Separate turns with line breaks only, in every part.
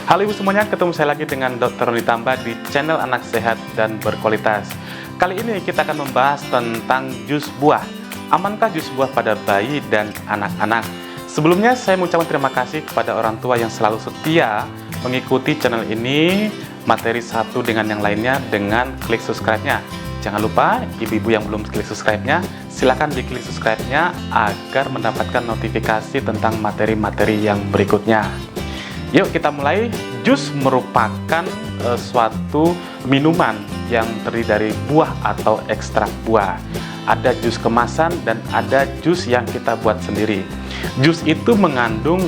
Halo ibu semuanya, ketemu saya lagi dengan Dr. Roni Tamba di channel Anak Sehat dan Berkualitas. Kali ini kita akan membahas tentang jus buah. Amankah jus buah pada bayi dan anak-anak? Sebelumnya saya mengucapkan terima kasih kepada orang tua yang selalu setia mengikuti channel ini, materi satu dengan yang lainnya dengan klik subscribe-nya. Jangan lupa, ibu-ibu yang belum klik subscribe-nya, silakan diklik subscribe-nya agar mendapatkan notifikasi tentang materi-materi yang berikutnya. Yuk kita mulai. Jus merupakan suatu minuman yang terdiri dari buah atau ekstrak buah. Ada jus kemasan dan ada jus yang kita buat sendiri. Jus itu mengandung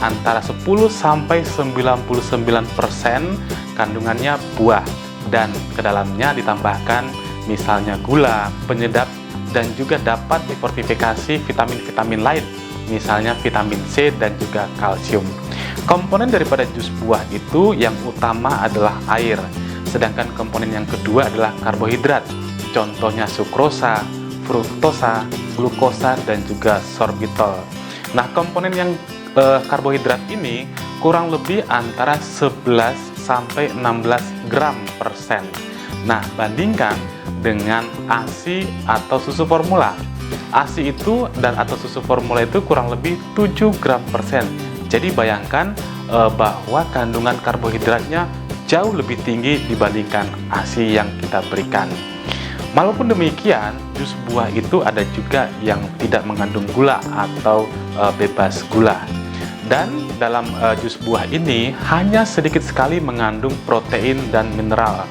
antara 10-99% kandungannya buah, dan ke dalamnya ditambahkan misalnya gula, penyedap, dan juga dapat difortifikasi vitamin-vitamin lain, misalnya vitamin C dan juga kalsium. Komponen daripada jus buah itu yang utama adalah air, sedangkan komponen yang kedua adalah karbohidrat, contohnya sukrosa, fruktosa, glukosa, dan juga sorbitol. Nah, komponen yang karbohidrat ini kurang lebih antara 11-16 gram %. Nah, bandingkan dengan ASI atau susu formula. ASI itu dan atau susu formula itu kurang lebih 7 gram %. Jadi bayangkan bahwa kandungan karbohidratnya jauh lebih tinggi dibandingkan ASI yang kita berikan. Walaupun demikian, jus buah itu ada juga yang tidak mengandung gula atau bebas gula. Dan dalam jus buah ini hanya sedikit sekali mengandung protein dan mineral.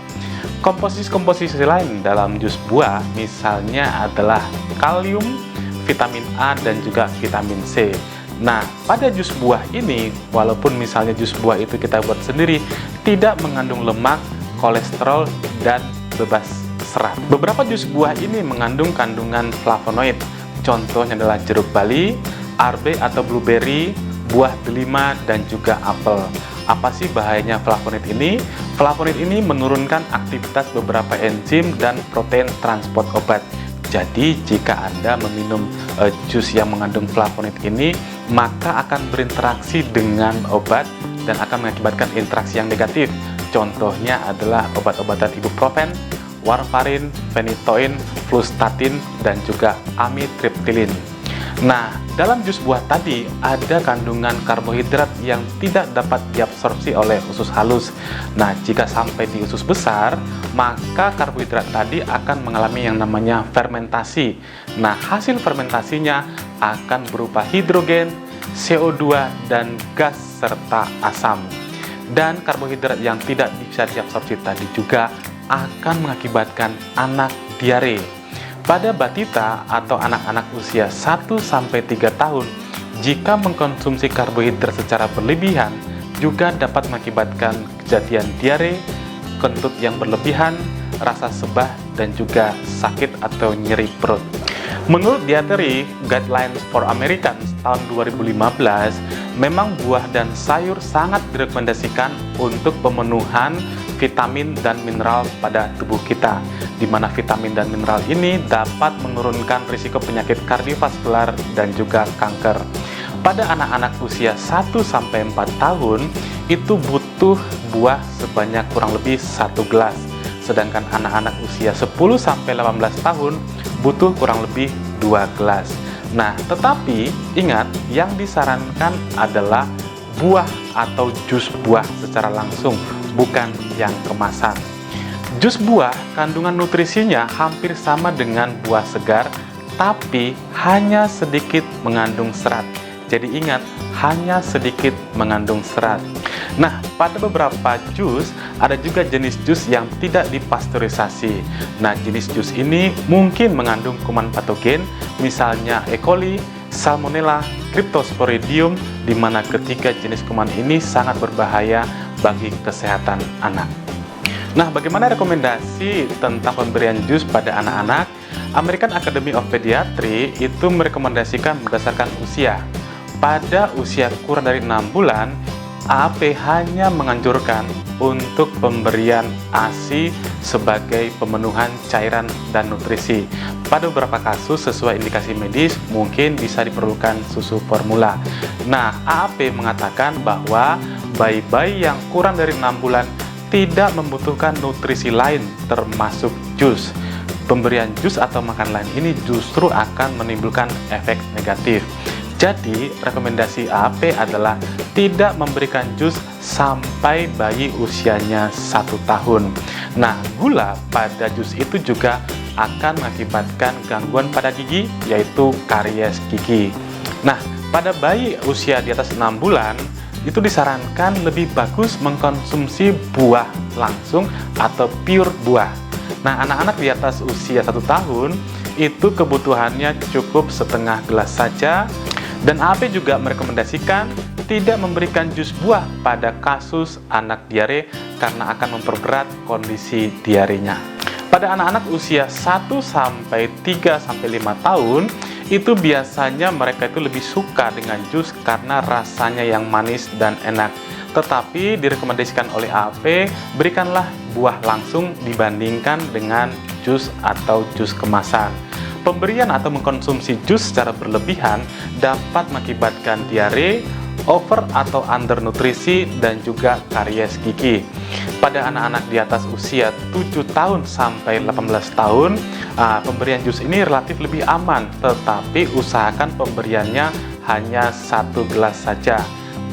Komposisi-komposisi lain dalam jus buah misalnya adalah kalium, vitamin A, dan juga vitamin C. Nah, pada jus buah ini, walaupun misalnya jus buah itu kita buat sendiri, tidak mengandung lemak, kolesterol, dan bebas serat. Beberapa jus buah ini mengandung kandungan flavonoid, contohnya adalah jeruk bali, arbe atau blueberry, buah delima, dan juga apel. Apa sih bahayanya flavonoid ini? Flavonoid ini menurunkan aktivitas beberapa enzim dan protein transport obat. Jadi jika Anda meminum jus yang mengandung flavonoid ini, maka akan berinteraksi dengan obat dan akan mengakibatkan interaksi yang negatif. Contohnya adalah obat-obatan ibuprofen, warfarin, phenytoin, flustatin, dan juga amitriptilin. Nah, dalam jus buah tadi ada kandungan karbohidrat yang tidak dapat diabsorpsi oleh usus halus. Nah, jika sampai di usus besar, maka karbohidrat tadi akan mengalami yang namanya fermentasi. Nah, hasil fermentasinya akan berupa hidrogen, CO2, dan gas serta asam. Dan karbohidrat yang tidak bisa diabsorpsi tadi juga akan mengakibatkan anak diare. Pada batita atau anak-anak usia 1-3 tahun, jika mengkonsumsi karbohidrat secara berlebihan, juga dapat mengakibatkan kejadian diare, kentut yang berlebihan, rasa sebah, dan juga sakit atau nyeri perut. Menurut Dietary Guidelines for Americans tahun 2015, memang buah dan sayur sangat direkomendasikan untuk pemenuhan vitamin dan mineral pada tubuh kita, di mana vitamin dan mineral ini dapat menurunkan risiko penyakit kardiovaskular dan juga kanker. Pada anak-anak usia 1-4 tahun, itu butuh buah sebanyak kurang lebih 1 gelas. Sedangkan anak-anak usia 10-18 tahun butuh kurang lebih 2 gelas. Nah, tetapi ingat, yang disarankan adalah buah atau jus buah secara langsung, bukan yang kemasan. Jus buah kandungan nutrisinya hampir sama dengan buah segar, tapi hanya sedikit mengandung serat. Jadi ingat, hanya sedikit mengandung serat. Nah, pada beberapa jus ada juga jenis jus yang tidak dipasteurisasi. Nah, jenis jus ini mungkin mengandung kuman patogen, misalnya E. coli, Salmonella, Cryptosporidium, di mana ketiga jenis kuman ini sangat berbahaya bagi kesehatan anak. Nah, bagaimana rekomendasi tentang pemberian jus pada anak-anak? American Academy of Pediatry itu merekomendasikan berdasarkan usia. Pada usia kurang dari 6 bulan, AAP hanya menganjurkan untuk pemberian ASI sebagai pemenuhan cairan dan nutrisi. Pada beberapa kasus sesuai indikasi medis mungkin bisa diperlukan susu formula. Nah, AAP mengatakan bahwa bayi-bayi yang kurang dari 6 bulan tidak membutuhkan nutrisi lain termasuk jus. Pemberian jus atau makan lain ini justru akan menimbulkan efek negatif. Jadi, rekomendasi AAP adalah tidak memberikan jus sampai bayi usianya 1 tahun. Nah, gula pada jus itu juga akan mengakibatkan gangguan pada gigi, yaitu karies gigi. Nah, pada bayi usia di atas 6 bulan, itu disarankan lebih bagus mengkonsumsi buah langsung atau pure buah. Nah, anak-anak di atas usia 1 tahun itu kebutuhannya cukup setengah gelas saja. Dan AAP juga merekomendasikan tidak memberikan jus buah pada kasus anak diare karena akan memperberat kondisi diarenya. Pada anak-anak usia 1 sampai 3 sampai 5 tahun itu biasanya mereka itu lebih suka dengan jus karena rasanya yang manis dan enak. Tetapi direkomendasikan oleh AAP, berikanlah buah langsung dibandingkan dengan jus atau jus kemasan. Pemberian atau mengkonsumsi jus secara berlebihan dapat mengakibatkan diare, over atau undernutrisi, dan juga karies gigi. Pada anak-anak di atas usia 7 tahun sampai 18 tahun, pemberian jus ini relatif lebih aman, tetapi usahakan pemberiannya hanya 1 gelas saja,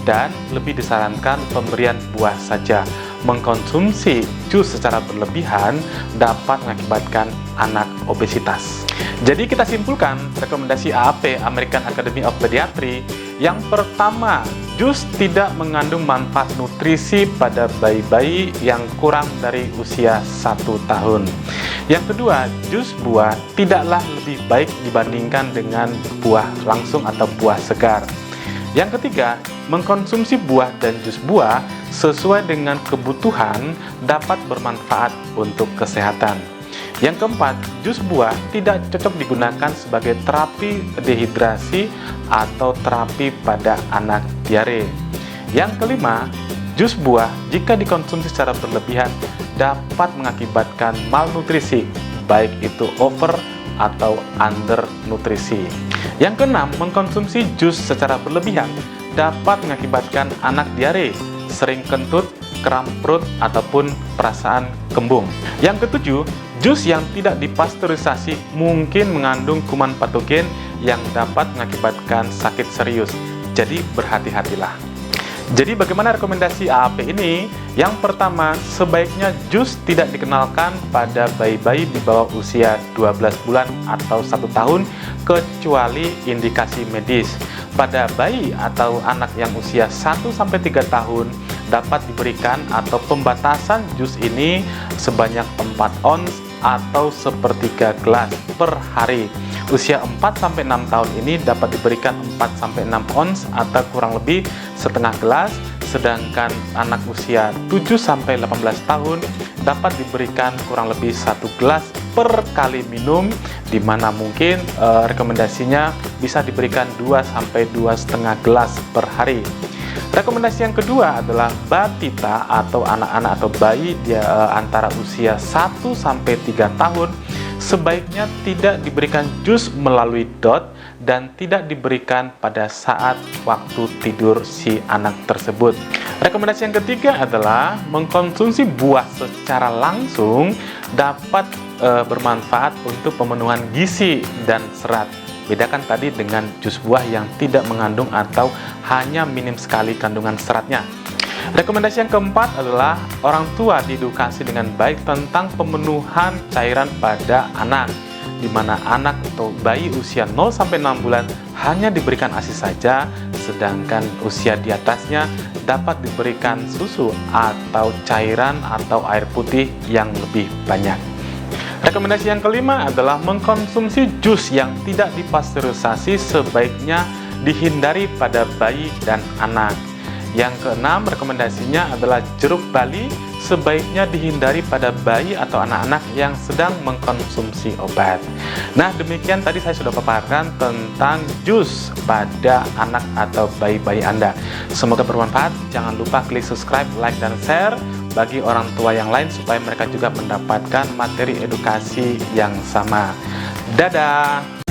dan lebih disarankan pemberian buah saja. Mengkonsumsi jus secara berlebihan dapat mengakibatkan anak obesitas. Jadi kita simpulkan rekomendasi AAP, American Academy of Pediatry, yang pertama, jus tidak mengandung manfaat nutrisi pada bayi-bayi yang kurang dari usia 1 tahun. Yang kedua, jus buah tidaklah lebih baik dibandingkan dengan buah langsung atau buah segar. Yang ketiga, mengkonsumsi buah dan jus buah sesuai dengan kebutuhan dapat bermanfaat untuk kesehatan. Yang keempat, jus buah tidak cocok digunakan sebagai terapi dehidrasi atau terapi pada anak diare. Yang kelima, jus buah jika dikonsumsi secara berlebihan dapat mengakibatkan malnutrisi, baik itu over atau undernutrisi. Yang keenam, mengkonsumsi jus secara berlebihan dapat mengakibatkan anak diare, sering kentut, kram perut, ataupun perasaan kembung. Yang ketujuh, jus yang tidak dipasteurisasi mungkin mengandung kuman patogen yang dapat mengakibatkan sakit serius. Jadi berhati-hatilah. Jadi bagaimana rekomendasi AAP ini? Yang pertama, sebaiknya jus tidak dikenalkan pada bayi-bayi di bawah usia 12 bulan atau 1 tahun kecuali indikasi medis. Pada bayi atau anak yang usia 1-3 tahun dapat diberikan atau pembatasan jus ini sebanyak 4 ons atau sepertiga gelas per hari. Usia 4-6 tahun ini dapat diberikan 4-6 ons atau kurang lebih setengah gelas, sedangkan anak usia 7-18 tahun dapat diberikan kurang lebih 1 gelas per kali minum, di mana mungkin rekomendasinya bisa diberikan 2-2,5 gelas per hari. Rekomendasi yang kedua adalah batita atau anak-anak atau bayi antara usia 1-3 tahun sebaiknya tidak diberikan jus melalui DOT dan tidak diberikan pada saat waktu tidur si anak tersebut. Rekomendasi yang ketiga adalah mengkonsumsi buah secara langsung dapat bermanfaat untuk pemenuhan gizi dan serat. Bedakan tadi dengan jus buah yang tidak mengandung atau hanya minim sekali kandungan seratnya. Rekomendasi yang keempat adalah orang tua diedukasi dengan baik tentang pemenuhan cairan pada anak, di mana anak atau bayi usia 0-6 bulan hanya diberikan ASI saja, sedangkan usia di atasnya dapat diberikan susu atau cairan atau air putih yang lebih banyak. Rekomendasi yang kelima adalah mengkonsumsi jus yang tidak dipasteurisasi sebaiknya dihindari pada bayi dan anak. Yang keenam, rekomendasinya adalah jeruk bali sebaiknya dihindari pada bayi atau anak-anak yang sedang mengkonsumsi obat. Nah, demikian tadi saya sudah paparkan tentang jus pada anak atau bayi-bayi Anda. Semoga bermanfaat. Jangan lupa klik subscribe, like, dan share bagi orang tua yang lain supaya mereka juga mendapatkan materi edukasi yang sama. Dadah!